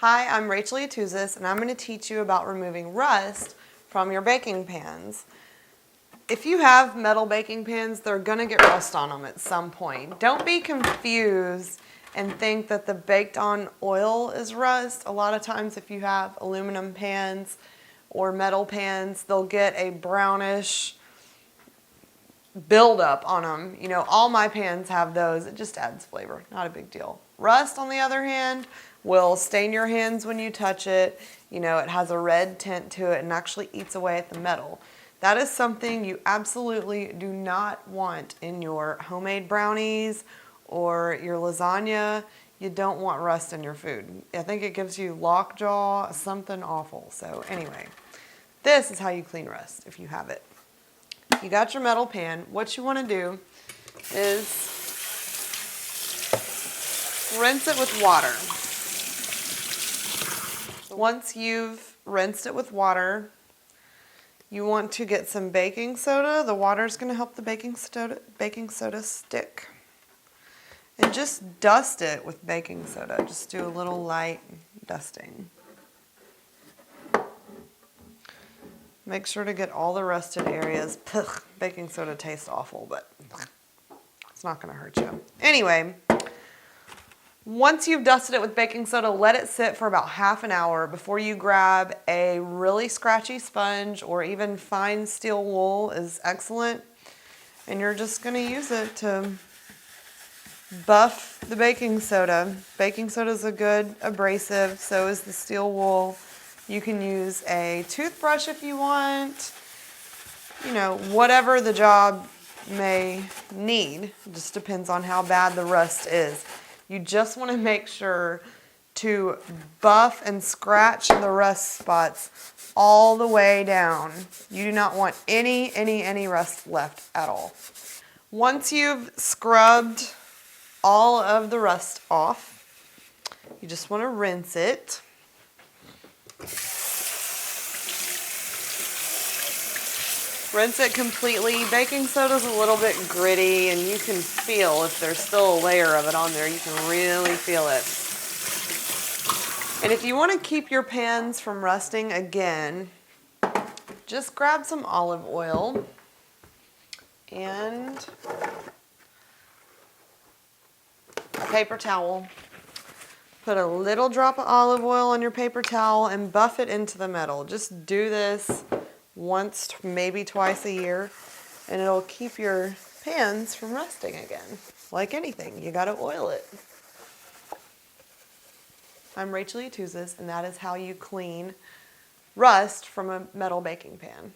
Hi, I'm Rachel Yatuzis, and I'm going to teach you about removing rust from your baking pans. If you have metal baking pans, they're going to get rust on them at some point. Don't be confused and think that the baked on oil is rust. A lot of times if you have aluminum pans or metal pans, they'll get a brownish buildup on them. You know, all my pans have those. It just adds flavor. Not a big deal. Rust, on the other hand, will stain your hands when you touch it. You know, it has a red tint to it and actually eats away at the metal. That is something you absolutely do not want in your homemade brownies or your lasagna. You don't want rust in your food. I think it gives you lockjaw, something awful. So anyway, this is how you clean rust if you have it. You got your metal pan. What you want to do is rinse it with water. Once you've rinsed it with water, you want to get some baking soda. The water is going to help the baking soda stick. And just dust it with baking soda. Just do a little light dusting. Make sure to get all the rusted areas. Ugh, baking soda tastes awful, but it's not going to hurt you. Anyway, once you've dusted it with baking soda, let it sit for about half an hour before you grab a really scratchy sponge, or even fine steel wool is excellent. And you're just going to use it to buff the baking soda. Baking soda is a good abrasive, so is the steel wool. You can use a toothbrush if you want. You know, whatever the job may need. It just depends on how bad the rust is. You just want to make sure to buff and scratch the rust spots all the way down. You do not want any rust left at all. Once you've scrubbed all of the rust off, you just want to rinse it. Rinse it completely. Baking soda is a little bit gritty, and you can feel if there's still a layer of it on there. You can really feel it. And if you want to keep your pans from rusting again, just grab some olive oil and a paper towel. Put a little drop of olive oil on your paper towel and buff it into the metal. Just do this once, maybe twice a year, and it'll keep your pans from rusting again. Like anything, you gotta oil it. I'm Rachel Yatuzis, and that is how you clean rust from a metal baking pan.